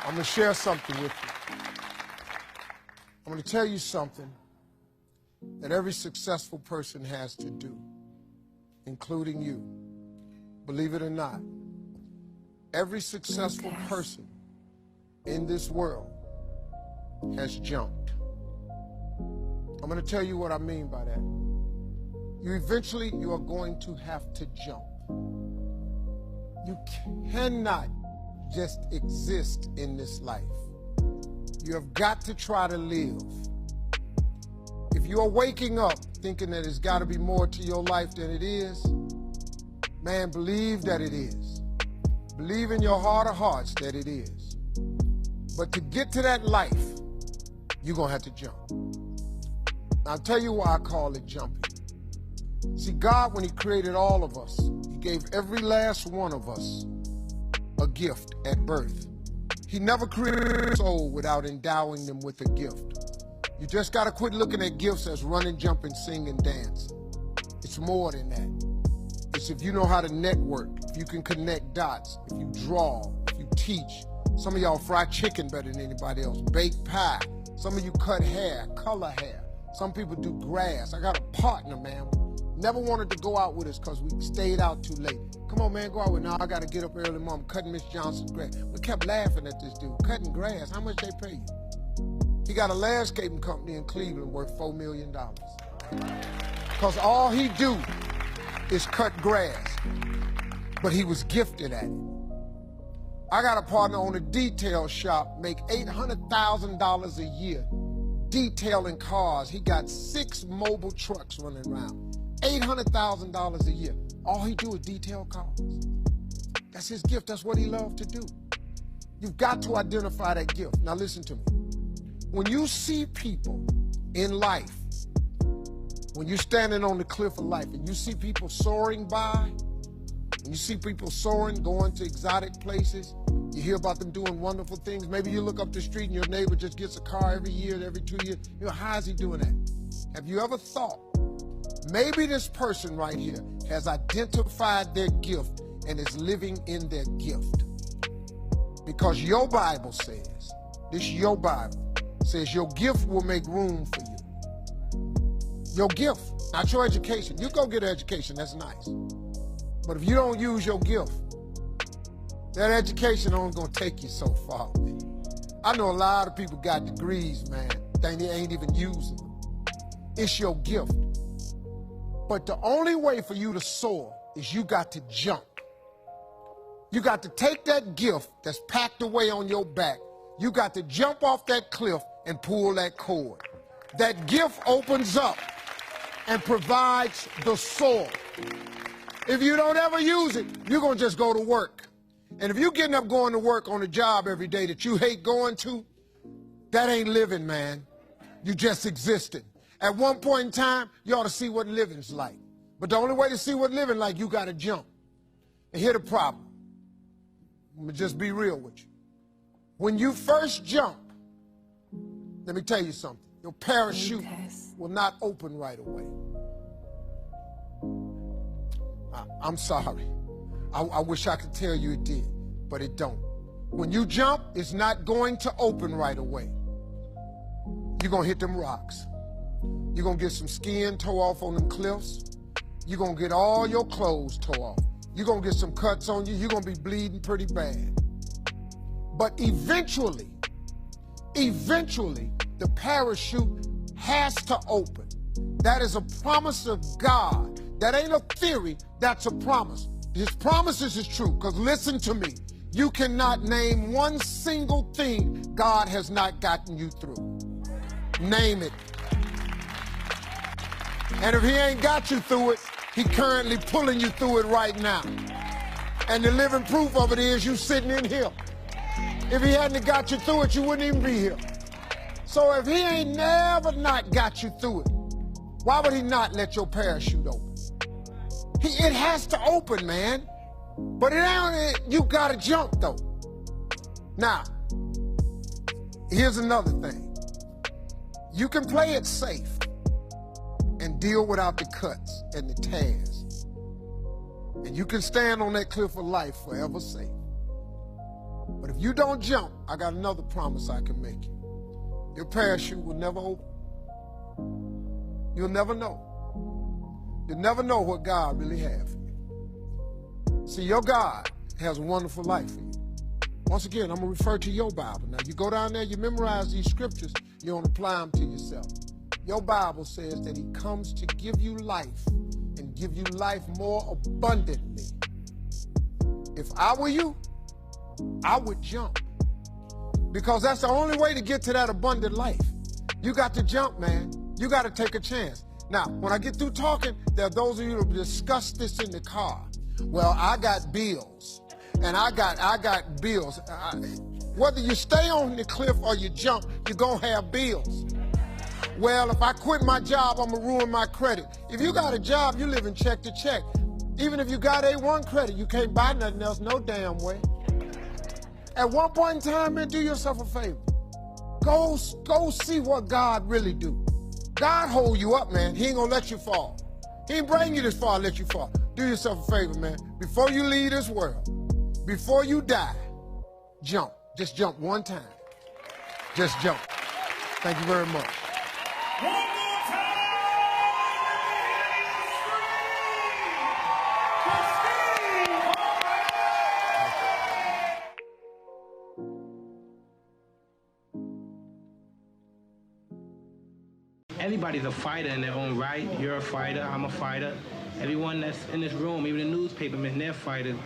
I'm going to share something with you. I'm going to tell you something that every successful person has to do, including you. Believe it or not, every successful person in this world has jumped. I'm going to tell you what I mean by that. You are going to have to jump. You cannot just exist in this life. You have got to try to live. If you are waking up thinking that there's got to be more to your life than it is, man, believe that it is. Believe in your heart of hearts that it is. But to get to that life, you're going to have to jump. I'll tell you why I call it jumping. See, God, when he created all of us, he gave every last one of us a gift at birth. He never created a soul without endowing them with a gift. You just got to quit looking at gifts as running, jumping, singing, dancing. It's more than that. It's if you know how to network, if you can connect dots, if you draw, if you teach. Some of y'all fry chicken better than anybody else, bake pie. Some of you cut hair, color hair. Some people do grass. I got a partner, man. Never wanted to go out with us because we stayed out too late. Come on, man, go out with me. Now I got to get up early, Mom, cutting Miss Johnson's grass. We kept laughing at this dude, cutting grass. How much they pay you? He got a landscaping company in Cleveland worth $4 million. Because all he do is cut grass. But he was gifted at it. I got a partner on a detail shop, make $800,000 a year detailing cars. He got 6 mobile trucks running around. $800,000 a year. All he do is detail cars. That's his gift. That's what he loved to do. You've got to identify that gift. Now listen to me. When you see people in life, when you're standing on the cliff of life and you see people soaring by, and you see people soaring, going to exotic places, you hear about them doing wonderful things. Maybe you look up the street and your neighbor just gets a car every year, every 2 years. You know, how is he doing that? Have you ever thought, maybe this person right here has identified their gift and is living in their gift? Because your Bible says, your Bible says your gift will make room for you. Your gift, not your education. You go get an education, that's nice. But if you don't use your gift, that education only gonna take you so far, man. I know a lot of people got degrees, man. They ain't even using them. It's your gift. But the only way for you to soar is you got to jump. You got to take that gift that's packed away on your back. You got to jump off that cliff and pull that cord. That gift opens up and provides the soar. If you don't ever use it, you're going to just go to work. And if you're getting up going to work on a job every day that you hate going to, that ain't living, man. You just existed. At one point in time, you ought to see what living's like. But the only way to see what living like, you got to jump. And here's the problem. I'm going to just be real with you. When you first jump, let me tell you something. Your parachute will not open right away. I'm sorry. I wish I could tell you it did, but it don't. When you jump, it's not going to open right away. You're going to hit them rocks. You're going to get some skin tore off on them cliffs. You're going to get all your clothes tore off. You're going to get some cuts on you. You're going to be bleeding pretty bad. But eventually, the parachute has to open. That is a promise of God. That ain't a theory, that's a promise. His promises is true, because listen to me. You cannot name one single thing God has not gotten you through. Name it. And if he ain't got you through it, he currently pulling you through it right now. And the living proof of it is you sitting in here. If he hadn't got you through it, you wouldn't even be here. So if he ain't never not got you through it, why would he not let your parachute open? It has to open, man. But you gotta jump, though. Now, here's another thing. You can play it safe and deal without the cuts and the tears. And you can stand on that cliff of life forever safe. But if you don't jump, I got another promise I can make you. Your parachute will never open. You'll never know. You'll never know what God really has for you. See, your God has a wonderful life for you. Once again, I'm going to refer to your Bible. Now, you go down there, you memorize these scriptures, you don't apply them to yourself. Your Bible says that he comes to give you life and give you life more abundantly. If I were you, I would jump. Because that's the only way to get to that abundant life. You got to jump, man. You got to take a chance. Now, when I get through talking, there are those of you who discuss this in the car. Well, I got bills, and I got bills. Whether you stay on the cliff or you jump, you're going to have bills. Well, if I quit my job, I'm going to ruin my credit. If you got a job, you living check to check. Even if you got A1 credit, you can't buy nothing else no damn way. At one point in time, man, do yourself a favor. Go see what God really do. God hold you up, man. He ain't gonna let you fall. He ain't bring you this far to let you fall. Do yourself a favor, man. Before you leave this world, before you die, jump. Just jump one time. Just jump. Thank you very much. One more time! Everybody's a fighter in their own right. You're a fighter, I'm a fighter. Everyone that's in this room, even the newspapermen, they're fighters.